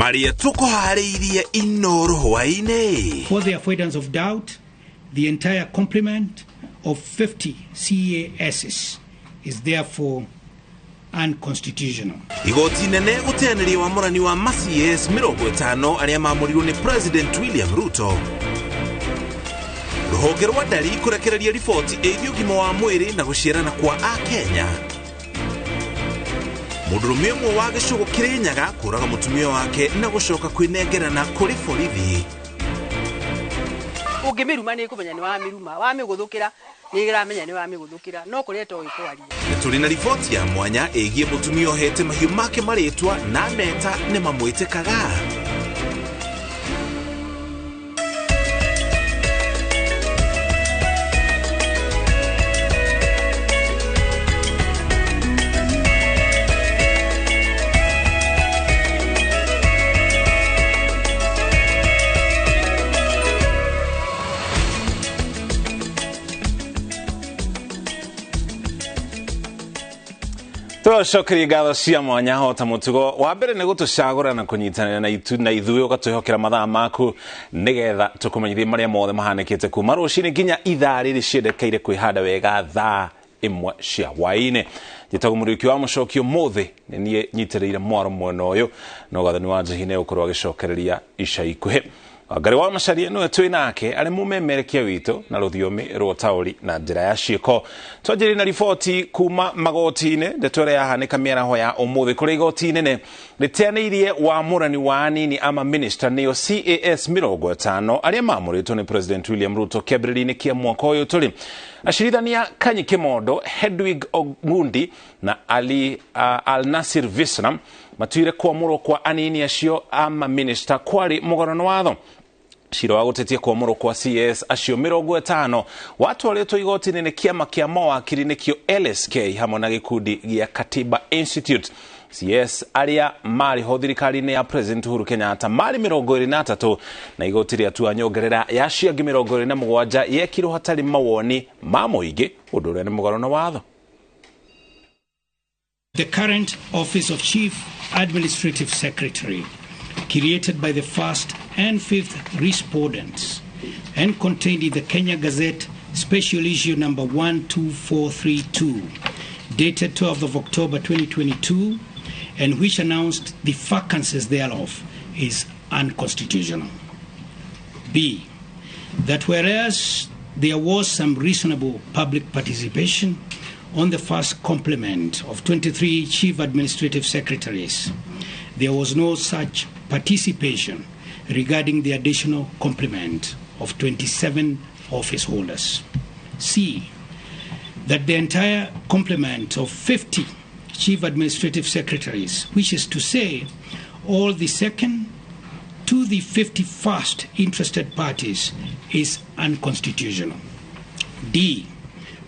Maria tukuharĩirie INooro Hwainĩ. For the avoidance of doubt, the entire complement of 50 CASs is therefore unconstitutional. Igoti nene guteanĩria wamũrani wa CAS 50 arĩa maamũrirwo nĩ President William Ruto. Rũhonge rwa ndari kũrekereria riboti ĩgiĩ ũgima wa mwĩrĩ na gũciarana kwa Akenya. Mũndũrũme ũmwe wa gĩcigo Kĩrĩnyaga kũraga mũtumia wake na gũcoka kwĩnengerana kũrĩ borithi. Ũngĩmĩruma nĩ kũmenya nĩ wamĩruma, wamĩgũthũkĩra nĩ ĩramenya nĩ wamĩgũthũkĩra, no kũrĩa to ĩkwaria. Tũrĩ na riboti ya mwanya ĩgiĩ mũtumia ohete mahiũ make marĩtwa na meta nĩ mamwĩtĩkaga. Shokeri ngatho cia mwanya hota mutugo wa mbere nĩ gũtũcagũra na kũnyitanĩra na ithuĩ ũgatwĩhokera mathaa maku nĩgetha tũkũmenyithie marĩa mothe mahanĩkĩte kuma rũcinĩ nginya ithaa rĩrĩ ciendekeire kwĩhanda wega thaa imwe cia hwainĩ. Njĩtagwo mũrĩki wa mũcokio mũthĩ nĩ niĩ nyitĩrĩire mwaro mwena ũyũ na ũgathani wa Njihine ũkorwo agĩcokereria ica ikuhĩ. Ngari wa Macharia nĩwe twĩ nake arĩ mũmemerekia witũ na rũthiomi rwa taũri na njĩra ya ciĩko. Twanjĩrĩria na riboti kuma magoti-inĩ ndeto ĩrĩa yahanĩka mĩaraho ya ũmũthĩ kũrĩa igoti inene rĩteanĩirie wamũrani wa anini ama minister nĩo CAS 50 arĩa maamũrĩtwo nĩ President William Ruto kĩambĩrĩria-inĩ kĩa mwaka ũyũ tũrĩ. Acirithania Kanyi Kimondo, Hedwig Ogundi na Ali Al-Nasir Visram matuire kuamũrwo kwa anini acio ama minister kwari mũgarano watho. Cira wa gũtetia kuamũrwo kwa CS acio 50 watwarĩtwo igoti-inĩ nĩ kĩama kĩa mawakiri nĩkĩo LSK hamwe na gĩkundi gĩa Katiba Institute. CS arĩa marĩ ho thirikari-inĩ ya President Uhuru Kenyatta marĩ 23 na igoti rĩatua nyongerera ya ciangi 27 yekirwo hatarĩ mawoni ma mũingĩ ũndũ ũrĩa nĩ mũgarano watho. The current Office of Chief Administrative Secretary, created by the first and fifth respondents and contained in the Kenya Gazette Special Issue number 12432, dated 12th of October 2022, and which announced the vacancies thereof, is unconstitutional. B, that whereas there was some reasonable public participation on the first complement of 23 chief administrative secretaries, there was no such participation regarding the additional complement of 27 office holders. C, that the entire complement of 50 chief administrative secretaries, which is to say all the second to the 51st interested parties, is unconstitutional. D,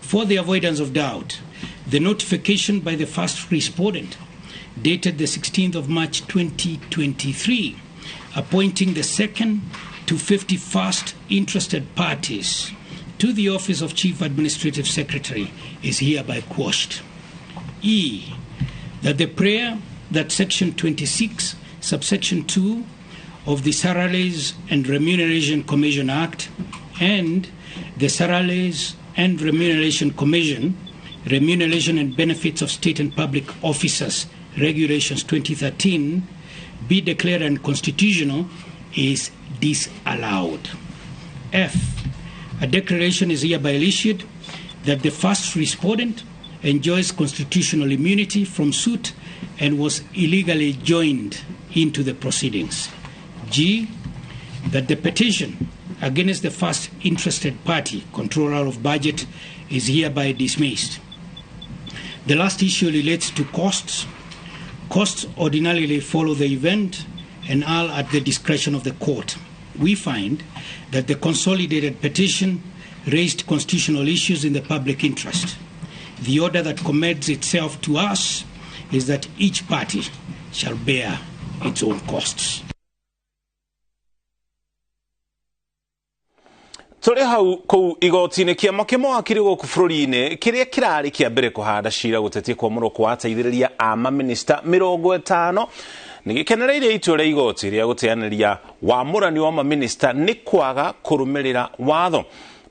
for the avoidance of doubt, the notification by the first respondent dated the 16th of March 2023, appointing the second to 51st interested parties to the office of Chief Administrative Secretary is hereby quashed. E, that the prayer that Section 26, subsection 2 of the Salaries and Remuneration Commission Act and the Salaries and Remuneration Commission, Remuneration and Benefits of State and Public Officers, Regulations 2013, be declared unconstitutional is disallowed. F, a declaration is hereby issued that the first respondent enjoys constitutional immunity from suit and was illegally joined into the proceedings. G, that the petition against the first interested party, controller of budget, is hereby dismissed. The last issue relates to costs. Costs ordinarily follow the event and are at the discretion of the court. We find that the consolidated petition raised constitutional issues in the public interest. The order that commends itself to us is that each party shall bear its own costs. Tũrĩ hau kũu igoti-inĩ kĩama kĩa mawakiri gũkũ bũrũri-inĩ kĩrĩa kĩrarĩ kĩa mbere kũhanda cira gũtetia kuamũrwo kwa ateithĩrĩria a maminista 50 Nigikenereire itua ria igoti ria guteaniria wamũrani wa maminista nĩ kwaga kũrũmĩrĩra watho.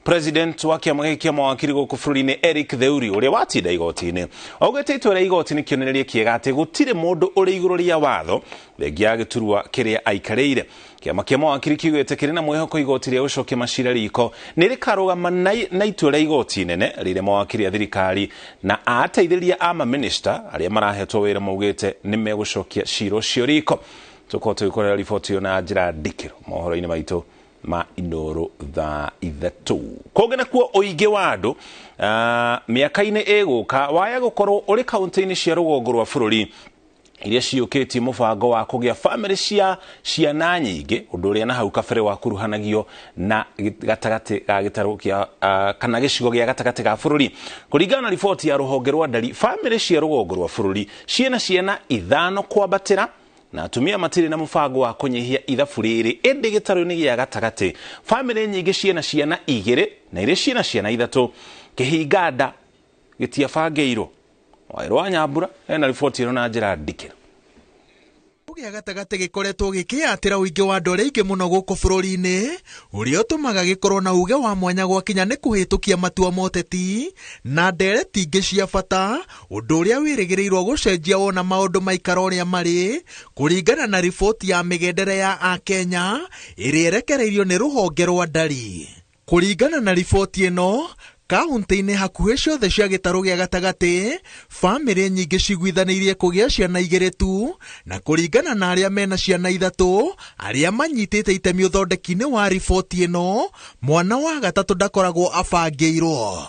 President wa kĩama gĩkĩ kĩa mawakiri gũkũ bũrũri-inĩ Eric Theuri ũrĩa watinda igoti-inĩ augĩte itua rĩa igoti nĩ kĩonereria kĩega atĩ gũtirĩ mũndũ ũrĩ igũrũ rĩa watho thengia ya gĩturwa kĩrĩa aikarĩire. Kĩama kĩa mawakiri kiugĩte kĩrĩ na mwĩhoko igoti rĩa gũcokia macira riko nĩ rĩkarũgama na itua rĩa igoti inene rĩrĩa mawakiri a thirikari na ateithĩrĩria a maminista arĩa marahetwo wĩra maugĩte nĩ megũcokia cira ũcio riko. Tũkorwo tũgĩkorera riboti ĩyo na njĩra ndikĩro mohoro-inĩ maitũ ma INooro thaa ithatũ. Kũngĩ nakuo ũingĩ wa andũ mĩaka-inĩ ĩgũka waya gũkorwo ũrĩ kaunti-inĩ cia rũgongo rwa bũrũri iria ciũkĩtie mũbango wa kũgĩa bamĩrĩ cia ciana nyingĩ, ũndũ ũrĩa na hau kabere wakuruhanagio na gatagatĩ ga gĩtarũ kĩa kana gĩcigo gĩa gatagatĩ ga bũrũri. Kũringana na riboti ya rũhonge rwa ndari, bamĩrĩ cia rũgongo rwa bũrũri ciena ciana 5 kwambatĩra na atumia matirĩ na mũbango wa kũnyihia ithabu rĩrĩ. Ĩndĩ gĩtarũ-inĩ gĩa gatagatĩ bamĩrĩ nyingĩ ciena ciana 2 na iria ciena ciana 3 kĩhinganda gĩtiabangĩirwo. Waĩrũ wa Nyambura ena riboti ĩno na njĩra ndikĩro. Gĩa gatagatĩ gĩkoretwo gĩkĩatĩra ũingĩ wa andũ arĩa aingĩ mũno gũkũ bũrũri-inĩ, ũrĩa ũtũmaga gĩkorwo na uge wa mwanya gwakinya nĩ kũhĩtũkia matua ma ũteti na ndereti ingĩ cia bata, ũndũ ũrĩa wĩrĩgĩrĩirwo gũcenjia wona maũndũ maikara ũrĩa marĩ, kũringana na riboti ya mĩgendere ya Akenya ĩrĩa ĩrekereirio nĩ rũhonge rwa ndari. Kũringana na riboti ĩno, kaunti-inĩ hakuhĩ ciothe cia gĩtarũ gĩa gatagatĩ, bamĩrĩ nyingĩ ciguithanĩirie kũgĩa ciana 2 tu, na kũringana na arĩa mena ciana 3 arĩa manyitĩte itemi ũthondeki-inĩ wa riboti ĩno, mwana wa gatatũ ndakoragwo abangĩirwo.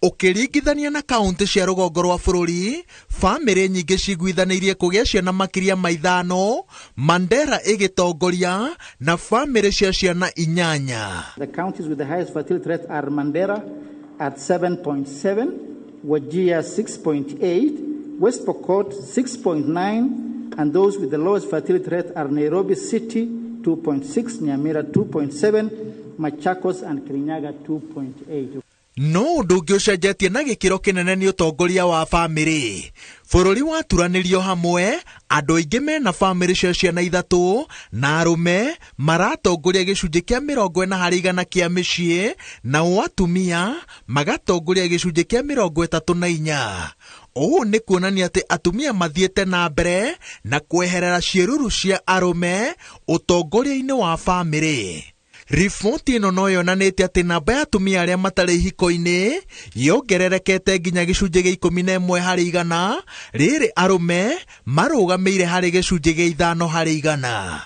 Ũkĩringithania na kaunti cia rũgongo rwa bũrũri, bamĩrĩ nyingĩ ciguithanĩirie kũgĩa ciana makĩria ma 5, Mandera ĩgĩtongoria na bamĩrĩ cia ciana 8. The counties with the highest fertility rate are Mandera at 7.7, Wajir 6.8, West Pokot 6.9, and those with the lowest fertility rate are Nairobi City 2.6, Nyamira 2.7, Machakos and Kirinyaga 2.8. No ũndũ ũngĩ ũcenjetie na gĩkĩro kĩnene nĩ ũtongoria wa bamĩrĩ. Bũrũri waturanĩrio hamwe, andũ aingĩ mena bamĩrĩ cia ciana 3 na arũme maratongoria gĩcunjĩ kĩa 40% kĩa mĩciĩ, na atumia magatongoria gĩcunjĩ kĩa 34. Ũũ nĩ kuonania atĩ atumia mathiĩte na mbere na kweherera ciĩruru cia arũme ũtongoria-inĩ wa bamĩrĩ. Riboti ĩno no yonanĩtie atĩ namba ya atumia arĩa matarĩ ihiko-inĩ yongererekete nginya gĩcunjĩ gĩa 11%, rĩrĩ arũme marũgamĩire harĩ gĩcunjĩ gĩa 5%.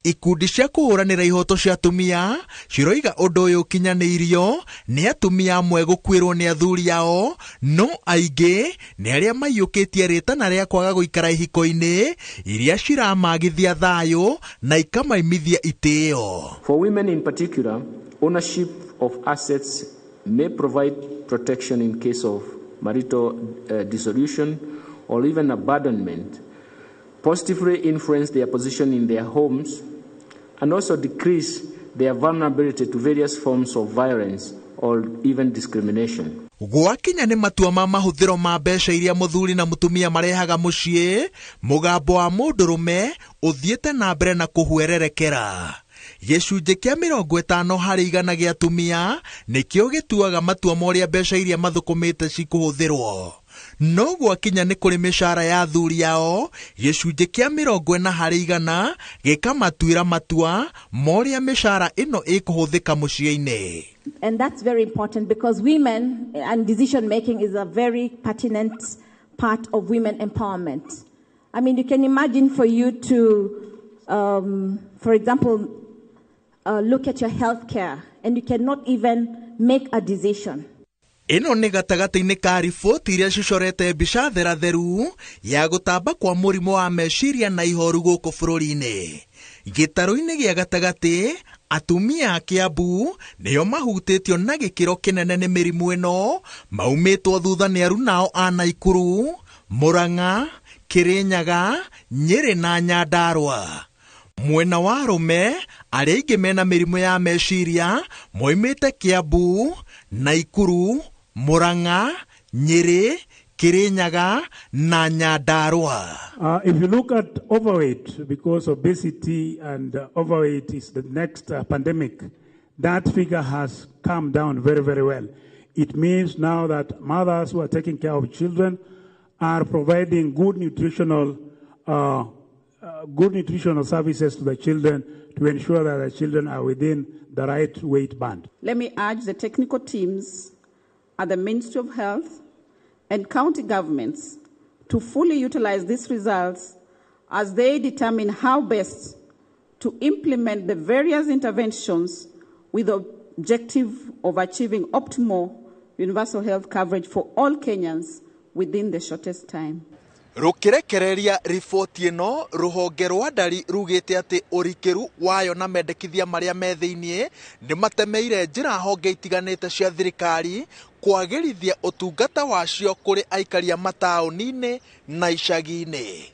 Ikundi cia kũhũranĩra ihoto cia atumia ciroiga ũndũ ũyũ ũkinyanĩirio nĩ atumia amwe gũkuĩrwo nĩ athuri ao, no aingĩ nĩ arĩa maiyũkĩtie rĩtana rĩa kwaga gũikara ihiko-inĩ iria ciramagithia thayũ na ikamaimithia itĩo. For women in particular, ownership of assets may provide protection in case of marital dissolution or even abandonment, positively influence their position in their homes, and also decrease their vulnerability to various forms of violence or even discrimination. Gwakinya nĩ matua ma mahũthĩro ma mbeca iria mũthuri na mũtumia marehaga mũciĩ, mũgambo wa mũndũrũme ũthiĩte na mbere na kũhuererekera. Gĩcunjĩ kĩa 50% gĩa atumia nĩkĩo gĩtuaga matua ma ũrĩa mbeca iria mathũkũmĩte cikũhũthĩrwo. No gwakinya nĩ kũrĩ mĩcara ya athuri yao, gĩcunjĩ kĩa 40% gĩkamatuĩra matua ma ũrĩa mĩcara ĩno ĩkũhũthĩka mũciĩ-inĩ. And that's very important because women and decision making is a very pertinent part of women empowerment. I mean, you can imagine for you to, for example, look at your health care and you cannot even make a decision. Ĩno nĩ gatagatĩ-inĩ ka riboti iria cicorete mbica theratheru ya gũtamba kwa mũrimũ wa meciria na ihoru gũkũ bũrũri-inĩ. Gĩtarũ-inĩ gĩa gatagatĩ, atumia a Kiambu nĩo mahutĩtio na gĩkĩro kĩnene nĩ mĩrimũ ĩno, maumĩtwo thutha nĩ aruna ao a Naikuru, Murang'a, Kirinyaga, Nyeri na Nyandarua. Mwena wa arũme arĩa aingĩ mena mĩrimũ ya meciria moimĩte Kiambu, Naikuru, Murang'a, Nyeri, Kirinyaga na Nyandarua. If you look at overweight, because obesity and overweight is the next pandemic, that figure has come down very, very well. It means now that mothers who are taking care of children are providing good nutritional services to the children to ensure that the children are within the right weight band. Let me urge the technical teams at the Ministry of Health and county governments to fully utilize these results as they determine how best to implement the various interventions with the objective of achieving optimal universal health coverage for all Kenyans within the shortest time. Rukirekereria riboti ino ruhonge rwa ndari rugite ati urikiru wayo na mendekithia maria me thiinie ni matemeire njira honge itiganite cia thirikari kwagirithia utungata wacio kuri aikaria mataoni-ini na icagi-ini.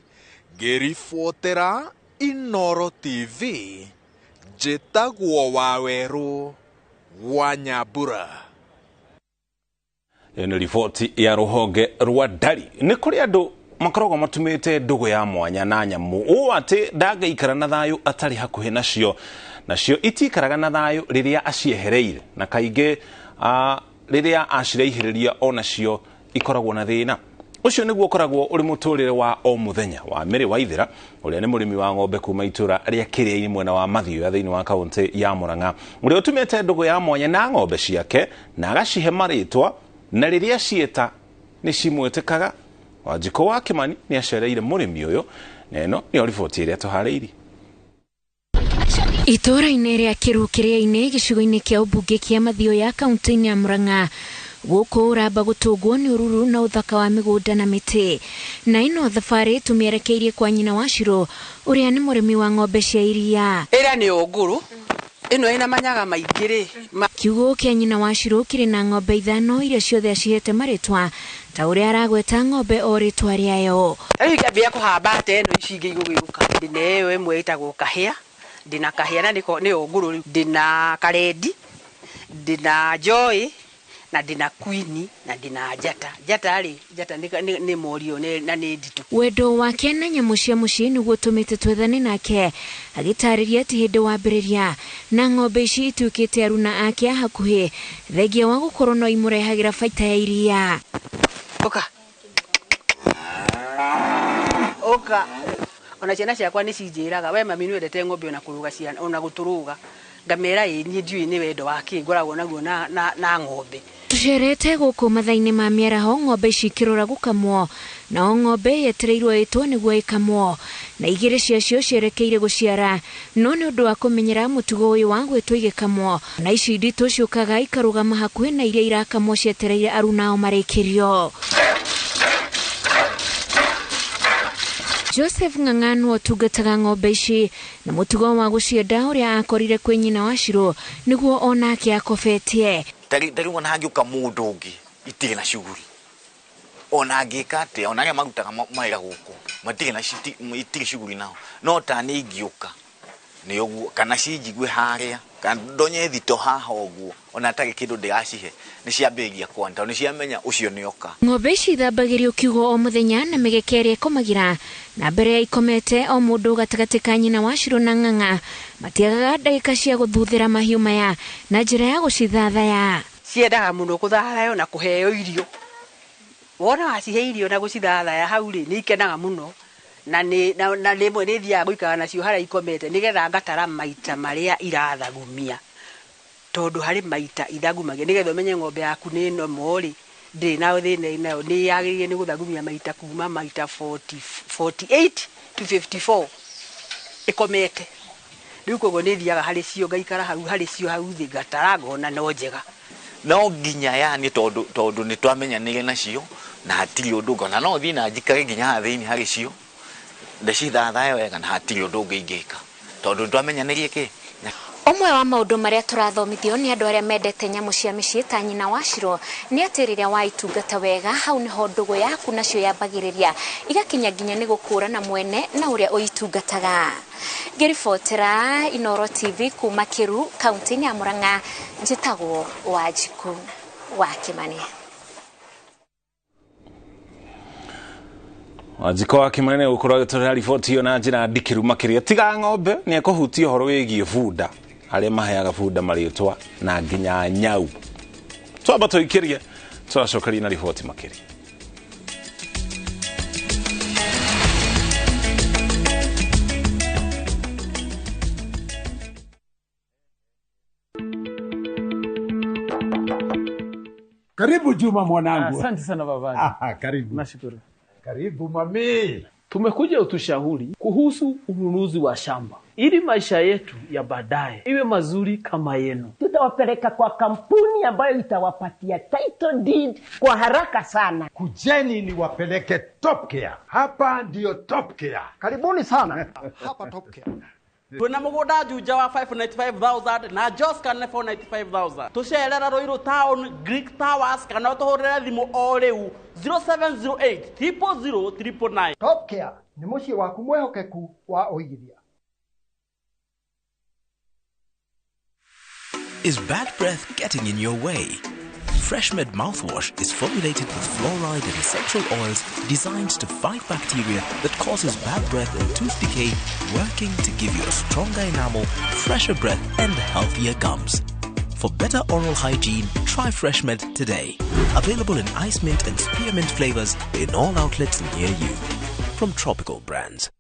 Ngiribotera INooro TV, njitagwo Waweru wa Nyambura. Ino riboti ya ruhonge rwa ndari ni kuri andu makoragwo matumite ndugu ya mwanya na nyamu o ati ndagaikara na thayu atari hakuhe nacio itikaraga na thayu riria aciehereire na kainge riria acirehiriria onacio ikoragwo na thina. Ucio niguo koragwo uri muturire wa o muthenya wa Mary Waithira uria ni murimi wa ng'ombe kuma itura ria Kiria-ini mwena wa Mathioya thiini wa kaunti ya Murang'a, uria utumite ndugu ya mwanya na ng'ombe ciake na agacihe maritwa na riria cieta ni cimwitikaga. Wajiko wa Kimani ni acereire murimi uyu na ino ni riboti iria tuharĩirie. Itura-ini ria Kiria-ini gicigo-ini kia ubunge kia Mathioya kaunti-ini ya Murang'a guku uramba gutungwo ni ururu na uthaka wa migunda na miti, na ino thabari tumierekeirie kwa nyina wa Shiro uria ni murimi wa ng'ombe cia iria. Ira ni Onguru ino ina manyaga maingiri. Kiugo kia nyina wa Shiro kiri na ng'ombe 5 iria ciothe acihete maritwa ta uria aragweta ng'ombe o ritwa riayo. Riu ngambia kuhamba ate ino icingi igugiyuka ndina iyo imwe itagwo kahia, ndina kahia na ni Onguru, ndina Karedi, ndina Joy na ndina Queen na ndina Jata ni morio na ni nditu. Wendo wake na nyamu cia mucii niguo tumite twethane nake agitariria ati hindi wambiriria na ng'ombe ici itukite aruna ake hakuhi thengia wa gukorwo no imurehagira baita ya iria. Oka ona ciana ciakwa ni cinjiraga we mami ni wendete ng'ombe ona kuruga ciana ona guturuga ngamera ni ndiui ni wendo wake ngoragwo naguo na ng'ombe. Tucerete guku mathaini ma miaraho ng'ombe ici kirora gukamwo na ng'ombe yetereirwo itwo niguo ikamwo na igire ciacio cierekeire guciara no ni undu wa kumenyera mutugo uyu wa gwitwo igikamwo na ici nditu ciukaga ikarugama hakuhi na iria irakamwo cietereire arunao marikirio. Joseph Ng'ang'anu otungataga ng'ombe ici na mutugo wa gucienda uria akorire kwi nyina wa Shiro niguo onake akofetie. Tari wana hagiuka mundu ungi itire na shughuli ona angika ate ona aria marutaga mawira guku matire na itire shughuli nao no ta ni ingiuka ni uguo kana cinjigwe haria kana ndonye thito haha uguo ona tari kindu ndiracihe ni ciambiria kwanta ni ciamenya ucio ni oka. Ng'ombe ici thambagirio kiugo o muthenya na migekere ikomagira na mbere ya ikomete o mundu gatagati ka nyina wa Shiro na Ng'ang'a matiagaga ndagika cia guthuthira mahiu maya na njira ya gucithathaya. Ciendaga muno kuthathaya na kuheo irio. Wona wacihe irio na gucithathaya hau ri ni ikenaga muno na rimwe ni thia guikara nacio haria ikomete nigetha ngatara maita maria irathagumia tondu hari maita ithagumagia nigetha umenye ng'ombe yaku ni no mori ndiri na thina inayo ni yagiririe ni guthagumia maita kuma maita 48 to 54 ikomete. Riu kogo ni thiaga hari cio ngaikara hari cio hau thi ngatara ngona no njega no nginya yani tondu ni twamenyanire nacio na hatiri undu ngona no thi na njikare nginya thiini hari cio ndacithathaya wega na hatiri undu ngingika tondu twamenyanire ki. Omwe wa maundu maria turathomithio ni andu aria mendete nyamu cia micii ta nyina wa Shiro ni ati riria waitungata wega hau niho ndugu yaku nacio yambagiriria igakinya nginya ni gukura na mwene na uria uitungataga. Ngiribotera INooro TV kuma Kiru kaunti ya Murang'a njitagwo Wajiko wa Kimani. Wajiko akimanene gukorwo agitwara riboti yo na njira ndikiru makiria tiga ng'ombe ni ekuhutia horo wigie bunda aria maheaga bunda maritwa na nginya nyau twamba tuikirie twacokeria na riboti makiria. Karibu Juma mwanangu. Asante sana baba. Karibu. Nashukuru. Karibu mami. Tumekuja utushauri kuhusu ununuzi wa shamba ili maisha yetu ya baadaye iwe mazuri kama yenu. Tutawapeleka kwa kampuni ambayo itawapatia title deed kwa haraka sana. Kujeni ni wapeleke Top Care. Hapa ndio Top Care. Karibuni sana. Hapa Top Care. Tuna mugoda juja wa 595,000 na Jos kana 495,000. Tusherera Roiro Town Greek Towers kana tuhorera thimu o riu 0708 000 Top Care ni muci waku mwehokeku wa uigithia. Is bad breath getting in your way? FreshMed mouthwash is formulated with fluoride and essential oils designed to fight bacteria that causes bad breath and tooth decay, working to give you a stronger enamel, fresher breath and healthier gums. For better oral hygiene, try FreshMed today. Available in ice mint and spearmint flavors in all outlets near you. From Tropical Brands.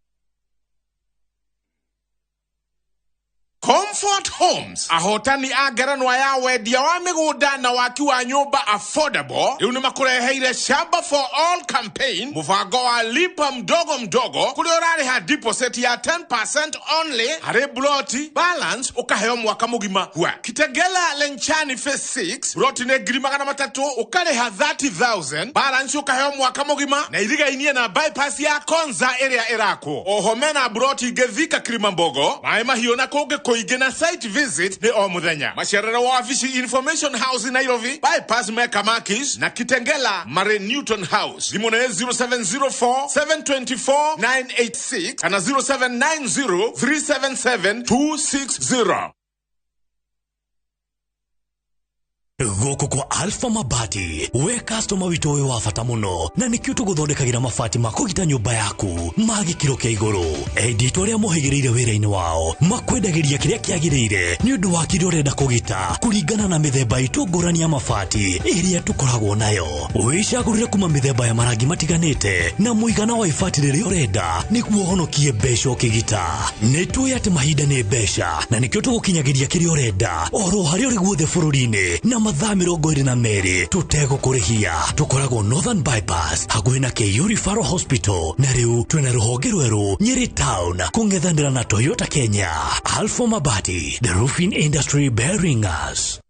Comfort Homes ahotani agaranwa ya wedia wa miguda na waki wa nyumba affordable riu ni makureheire shamba for all campaign muvango wa lipa mdogo mdogo kuri urariha deposit ya 10% only hari bloti balance ukaheo mwaka mugima wa Kitegela Lenchani phase 6 bloti ne girimagana matatu ukariha 30,000 balance ukaheo mwaka mugima na irigainie na bypass ya Konza area irako ohomena bloti Gethika Kirimambogo maema hiyo na koge koigena site visit ni omuthenya masharara wa ofisi Information House Nairobi bypass Mekamakis na Kitengela Mare Newton House limone 0704 724 986 na 0790 377 260. Goko kwa Alpha Mabati we customer wito we wafata muno na nikyo tuguthondekagira mabati makugita nyumba yaku magikiro kia iguru edito ria muhigireire wira-ini wao makwendagiria kiria kiagirire ni undu wa kiria urenda kugita kuringana na mithemba itungurani ya mabati iria tukoragwo nayo wicagurire kuma mithemba ya marangi matiganite na muigana wa ibati riria urenda niguo honokie mbeca ukigita nitui ati mahinda ni mbeca na nikyo tugukinyagiria kiria urenda oro haria uri guothe bururi-ini na mathaa 22 tutegũkũrĩhia tukoragwo Northern Bypass hakuhĩ na KU Referral Hospital na rĩu twĩna rũhonge rwerũ Nyeri Town kũng'ethanĩra na Toyota Kenya. Alpha Mabati, the roofing industry bearing us.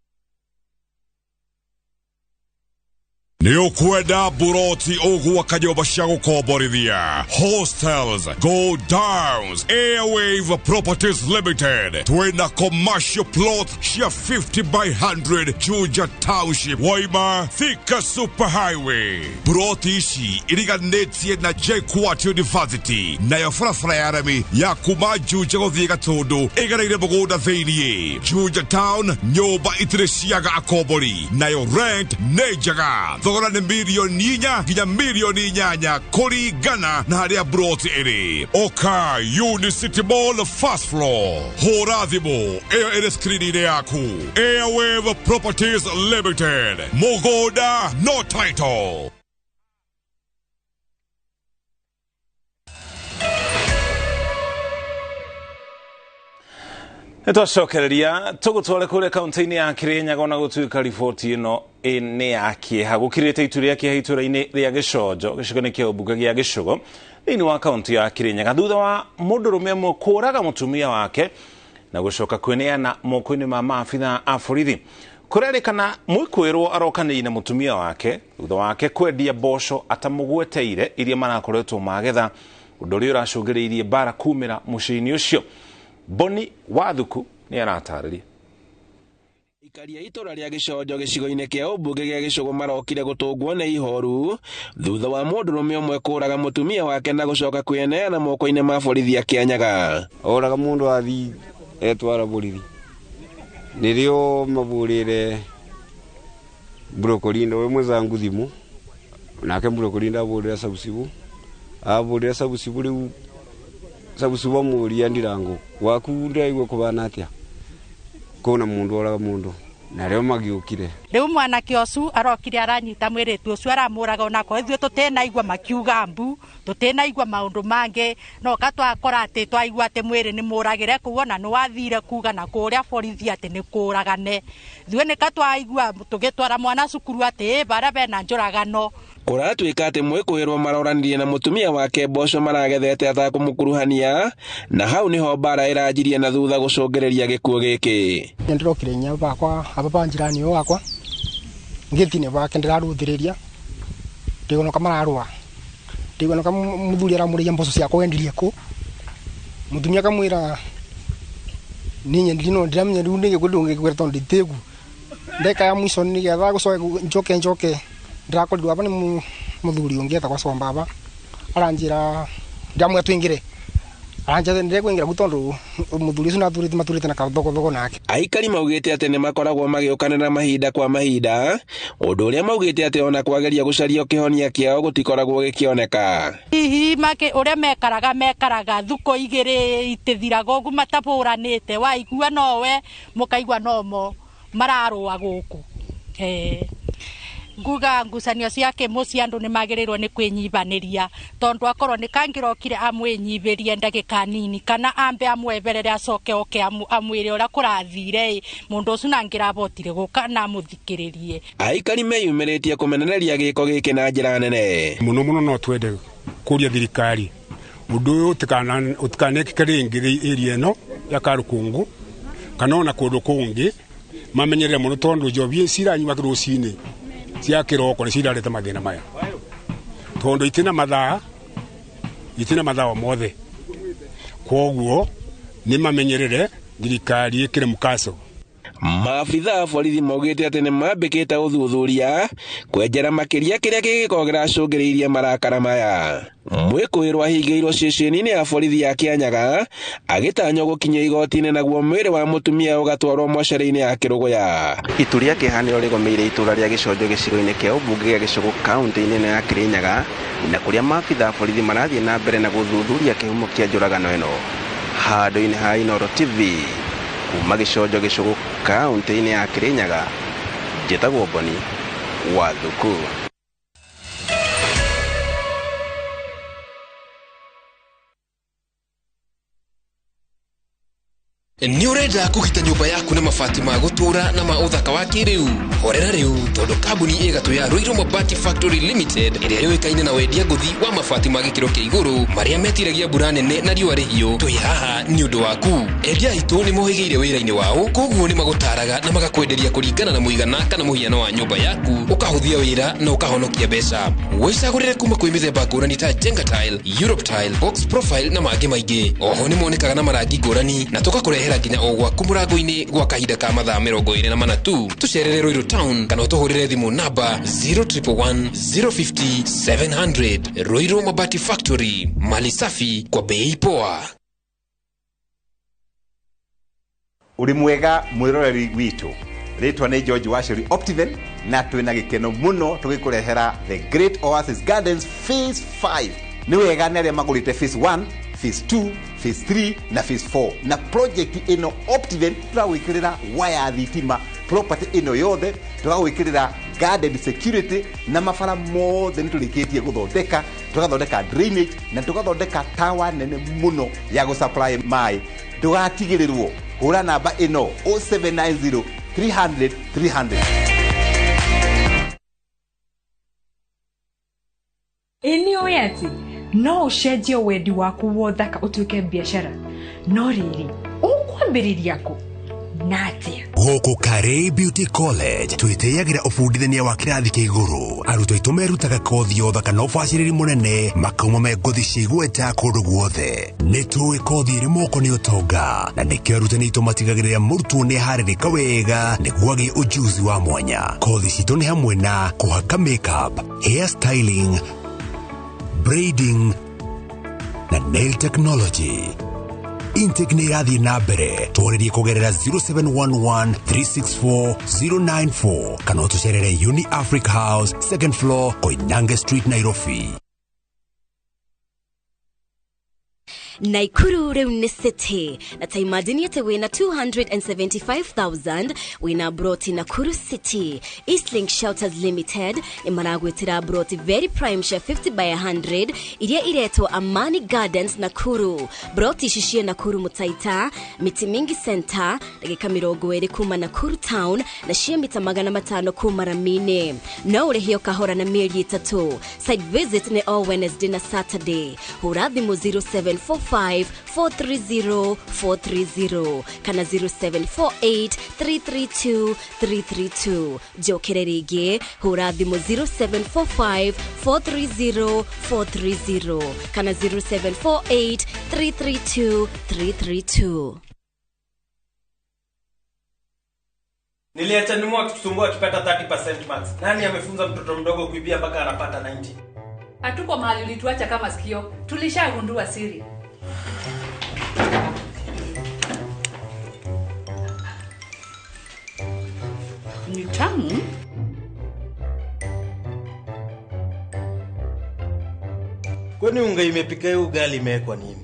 Ni ukwenda buroti ogwa kajoba shago koborithia hostels go downs Airwave Properties Limited twina commercial plot shia 50 by 100 Juja Township Waima Thika Superhighway buroti ici iriganetie na JKUAT University na yo farafara ya rami ya kuma Juja guthie Gatundu igareire mugonda theinie Juja Town nyoba itiriciaga akobori na yo rent nejaga thogora ni milioni 4 nginya milioni 8 kuringana na haria broti iri oka Unicity Mall first floor hora thimu iyo iri screen yaku Airwave Properties Limited mugoda no title. Twacokereria tugutware kuria kaunti-ini ya Kirinyaga na gutuika riboti ino ni ya kieha gukirite itu ria kieha itura-ini ria Giconjo gicigo-ini kia ubunge gia Gicugo thiini wa kaunti ya Kirinyaga thutha wa mundurume amwe kuraga mutumia wake na gucoka kweneana moko-ini ma maabitha a borithi kurerikana mwikwirwo arokaniire na mutumia wake thutha wake kwendia mboco atamugweteire iria marakoretwo magetha undu uria uracungiriirie bara kumira muciĩ-ini ucio. Boni Wathuku ni aratariria ikaria itora ria Giconjo gicigo-ini kia ubunge gia Gicugo marokire gutungwo ni ihoru thutha wa mundurume umwe kuraga mutumia wake na gucoka kweneana moko-ini ma borithi a Kianyaga. Oraga mundu athi etwara borithi nirio mabulire Brokolindo we mwenzangu thimu nake Brokolindo abulira sabusibu abulira sabusibu muri andirango wakunda igwe kubana atia kona mundu oraga mundu na reo magiukire riu mwana kiosu arokire aranyita mwiritu ucio aramuraga onako ithuĩ tutena igwa makiuga mbu tutena igwa maundu mange no katwakora ati twaigua ati mwiri ni muragire kuona no wathire kuga na kuria borithi ati ni kuragane ithuĩ ni katwaigua tugitwara mwana cukuru ati bara bena njuragano kuratuika ati mwikuirwo maroranirie na mutumia wake mboco maragethete atakumukuruhania na hau niho bara irajirie na thutha gucungereria gikuo giki ndirokire nya bakwa ababa njirani wakwa ngithine bake ndiraruthiriria ndigono kamararwa ndigono kamuthuri aramuriya mboco cia kwendirie ku mutumia kamwira ninye ndino ndiramenya riu nige kudunge kwirta nditegu ndeka ya mwisho ni getha gucoke njoke ndirakorirwo hapa ni muthuri ungieta kwa somba hapa aranjira ndamwe twingire aranja ndire kwingira gutondu muthuri ucio maturite na kathoko nake aikari maugite ati ni makoragwo magiokanira mahinda kwa mahinda undu uria maugite ati ona kwageria gucaria kihonia kiao gutikoragwo gikioneka hihi make uria mekaraga thuko igiri itithiraga ugu mataburanite waigua nowe mukaigua nomo mararua guku nguga ngucanio ciake muci andu ni magirirwo ni kwinyibaniria tondu akorwo ni kangirokire amwinyibirie ndagika nini kana ambe amweberere acoke oke amwire ura kurathire mundu ucio nangirabotire guka na muthikiririe aikari meyumiritie kumenereria giko giki na njira nene muno no twende kuria thirikari undu utikanekike ringi area ino ya Karukungu kana ona kundu kungi mamenyerere muno tondu njobie ciranywa kirucini cia kiroko ni cirarete mathina maya tondu itina mathaa mothe koguo ni mamenyerere thirikari ikire mukaso maabitha borithi maugite ati ni mambikite uthuthuria kwenjera makiria kiria gigikogera cungiriirie marakara maya mwikuirwo ahingiirwo ceceni-ini ya borithi ya Kianyaga agitanywo gukinyia igoti-ini naguo mwiri wa mutumia ugatwarwo mocarĩ-ini ya Kiruguya itu ria kihaniro rigomeire itura ria Giconjo gicigo-ini kia ubunge gia Gicugu kaunti-ini ya Kirinyaga na kuria maabitha borithi marathie na mbere na guthuthuria kihumo kia njuragano ino handu-ini ha INooro TV kuma Giconjo Gicugu kaunti-ini ya Kirinyaga njitagwo Boni Wathuku ni urenda kugita nyumba yaku na mabati ma gutura na ma uthaka wa kiriu horera riu tondu kambuni igatu ya INooro Mabati Factory Limited iria yoikaine na wendia nguthi wa mabati ma gikiro kia iguru maria metiragia mbura nene na riua rihiu twi haha ni undu waku endia itu ni mohigiire wira-ini wao koguo ni magutaraga na magakwenderia kuringana na muigana kana muhiano wa nyumba yaku ukahuthia wira na ukahonokia mbeca wicagurire kuma kwi mithemba ngurani ta Jenga Tile, Europe Tile, Box Profile na mangi maingi oho ni monekaga na marangi ngurani na tugakurehera nginya o gwaku murango-ini gwa kahinda ka mathaa 24 tu tucerere Ruiru Town kana utuhurire thimu namba 0111 050 700 INooro Mabati Factory mali safi kwa bei poa. Uri mwega mwiroreri witu ritwa ni George Washiri Optiven na twina gikeno muno tugikurehera the Great Oasis Gardens Phase 5 ni wega nere magurite Phase 1 Phase 2 Phase 3 na Phase 4 na project ino Optiven turawikirira waya thitima property ino yothe turawikirira garden security na mafara mothe niturikitie guthondeka tugathondeka drainage na tugathondeka tower nene muno ya gusupply mai ndugatigirirwo hura namba ino 0790 300 300 eneo yati no ucenjie wendi waku wothaka utuike biashara no riri ukwambiriria ku natia Goko Kare Beauty College twiteyagira ubundithania wa kirathi kia iguru arutwo itu merutaga kothi yothe kana ubaciriri munene makauma me ngothi cia igweta kundu guothe ni tuwi kothi iri moko ni utonga na nikio arutani itu matigagirira murutwo ni haririka wega niguo agie ujuzi wa mwanya kothi citu ni hamwe na kuhaka makeup, hair styling, braiding na nail technology. Intake ni irathi na mbere tworerie kugerera 0711 364 094 kana tucerere Uni Africa House 2nd floor Koinange Street Nairobi. Naikuru riu ni city na ta imagine yete wina 275,000 wina broti Nakuru City. Eastlink Shelters Limited imaragwetira broti very prime share 50 by 100 iria iretwo Amani Gardens Nakuru. Broti shishie Nakuru Mutaita, Miti Mingi Center, dakika 20 kuma Nakuru Town na shia mita 500 kuma Ramine. No urehio kahora na mieri 3. Site visit ni all Wednesday na Saturday. Huradhimu 0745 430 430 kana 0748 332 332. Jokererige huradhimu 0745 430 430 kana 0748 332 332. Niliacha nyuma akitusumbua akipata 30% max. Nani amefunza mtoto mdogo kuibia mpaka anapata 90? Hatuko mahali ulituacha kama sikio. Tulishagundua siri. Ni tamu. Kwani unga imepika hiyo ugali imewekwa nini?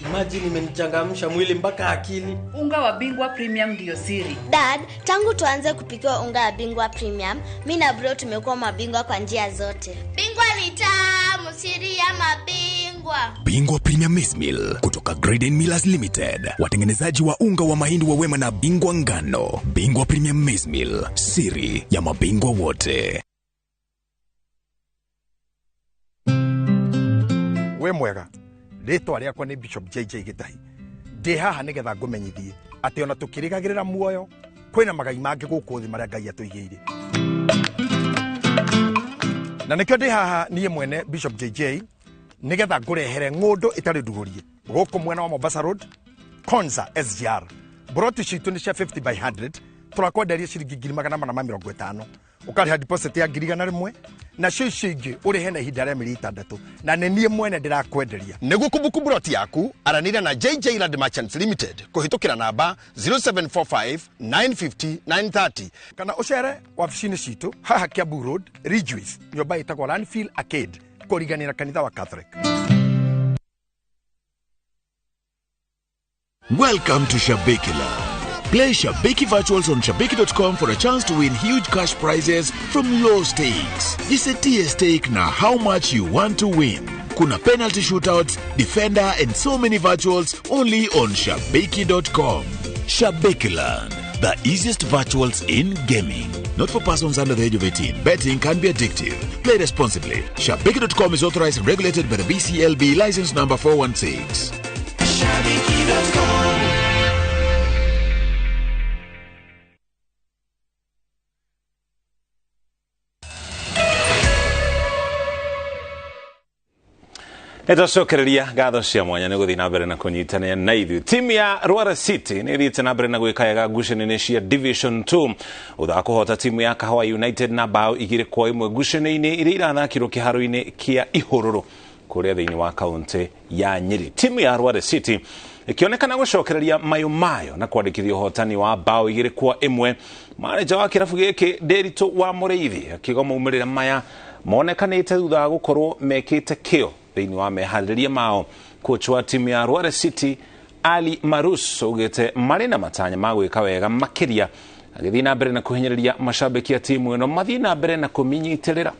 Imagine imenichangamsha mwili mpaka akili. Unga wa Bingwa Premium ndio siri. Dad, tangu tuanze kupikia unga wa Bingwa Premium, mimi na bro tumekuwa mabingwa kwa njia zote. Bingwa ni tamu, siri ya mabingwa. Bingwa Premium Maize Meal kutoka Graden Millers Limited, watengenezaji wa unga wa mahindi wa Wema na Bingwa ngano. Bingwa Premium Maize Meal, siri ya mabingwa wote. We mwega, ritwa riakwa ni Bishop JJ Gitahi. Ndi haha nigetha ngumenyithie ati ona tukirigagirira muoyo kwina magai mangi guku thi maria Ngai atuigiire. Na nikyo ndi haha nie mwene Bishop JJ nigetha ngurehere ngundu itari ndugurie guku mwena wa Mombasa Road, Konza SGR. Broti citu ni cia 50 by 100 turakwenderia ciringi 850. Ukariha deposit ya 1,100 na shingi urihe na ihinda rĩa mĩeri 6 na nĩ niĩ mwene ndirakwenderia. Nĩguo kumbukumbu broti yaku aranĩria na JJ Land Merchants Limited kuhitukira namba 0745 950 930 kana ucere wabici-inĩ citũ haha Kiambu Road, Ridgeways, nyũmba ĩtagwo Landfield Arcade kũriganĩra kanitha wa Catholic. Welcome to Shabikila. Play Shabiki Virtuals on Shabiki.com for a chance to win huge cash prizes from low stakes. Jisetie stake na how much you want to win. Kuna penalty shootouts, defender and so many virtuals only on Shabiki.com. Shabikiland, the easiest virtuals in gaming. Not for persons under the age of 18. Betting can be addictive. Play responsibly. Shabiki.com is authorized and regulated by the BCLB license number 416. Shabiki.com. Nĩtũcokereria ngatho cia mwanya nĩ gũthiĩ na mbere na kũnyitania na ithuĩ. Timu ya Rwara City nĩ ĩthiĩte na mbere na gwĩka wega ngucanio-inĩ cia Division 2 thutha wa kũhota timu ya Kahawa United na bao 2-1 ngucanio-inĩ iria irathakirwo kĩharo-inĩ kĩa Ihũrũrũ kũrĩa thĩinĩ wa kaunti ya Nyeri. Timu ya Rwara City ikionekana gũcokereria mayo na kwandĩkithia ũhotani wa bao 2-1. Maneja wa kĩrabu gĩkĩ Nderitu wa Mũrĩithi akiuga maumĩrĩra maya monekanĩte thutha wa gũkorwo mekĩte kĩo thĩinĩ wa meharĩrĩria mao. Coach wa timu ya Rwara City Ali Marus ugĩte marĩ na matanya ma gwĩka wega makĩria, agĩthiĩ na mbere na kũhinyĩrĩria mashabiki ya timu ĩno mathiĩ na mbere na kũminyitĩrĩra.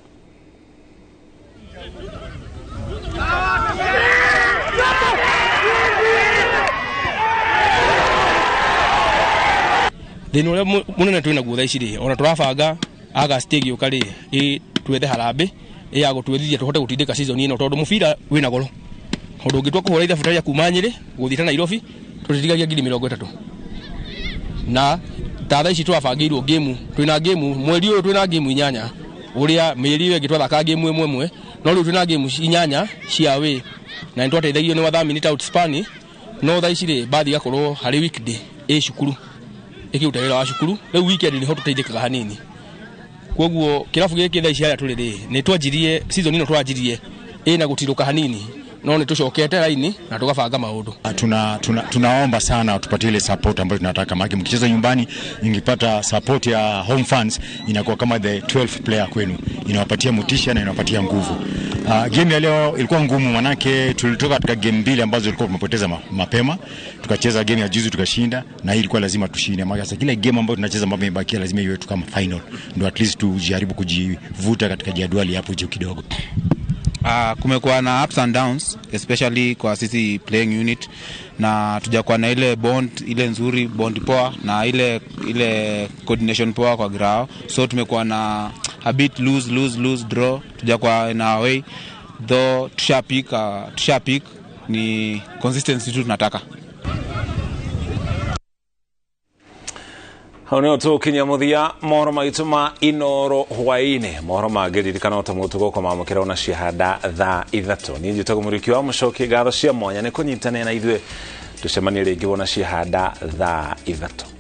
Thĩinĩ ũrĩa mũnene twĩna guo thaa ici rĩ, ona tũrabanga August ĩgĩũka rĩ, twethe harambĩ ya gũtwethithia tũhote gũtindĩka season ĩno tondũ mũbira wĩna goro. Ũndũ ũngĩtua kũhũra ithabu rĩa kuma Nyeri gũthiĩ Nairobi tũtitigagia 30,000. Na thaa ici twabangĩirwo game, twĩna game mweri ũyũ twĩna game 8 ũrĩa mĩeri ĩyo ĩngĩ twathaka game ĩmwe no rĩu twĩna game 8 cia away na nĩtwateithagio nĩ wathamini ta Outspani. No thaa ici rĩ bathi gakorwo harĩ weekday cukuru ĩkĩruta wĩra wa cukuru, rĩu weekend nĩho tũteithĩkaga hanini. Koguo kirabu gĩkĩ thaa ici harĩa tũrĩ rĩ nĩ twanjirie season ĩno twanjirie ĩna gũtirũka hanini no ni tucokete laini na tukabanga maundu. Tunaomba sana tupatie ile support ambayo tunataka, maana mkicheza nyumbani ingepata support ya home fans inakuwa kama the 12th player kwenu, inawapatia motisha na inawapatia nguvu. Game ya leo ilikuwa ngumu, manake tulitoka katika game mbili ambazo tulikuwa tumepoteza mapema, tukacheza game ya juzi tukashinda, na hii ilikuwa lazima tushinde. Maana sasa kila game ambayo tunacheza ambayo imebakia lazima iwe tu kama final, ndio at least tujaribu kujivuta katika jadwali hapo juu kidogo. Kumekuwa na ups and downs, especially kwa sisi playing unit, na tujakuwa na ile bond ile nzuri, bond poa na ile coordination poa kwa ground. So tumekuwa na a bit lose draw, tujakuwa in our way, though tushapik ni consistency tu tunataka. Hauneo tu kinyamuthia mohoro maituma INooro Hwainĩ mohoro magiririkana otamutugo kwa mamukira ona shihada tha ithato ni njitago muriki wa mucoki ngatho cia mwanya ni kunyitanira na ithwe tucemanie ringi wona shihada tha ithato.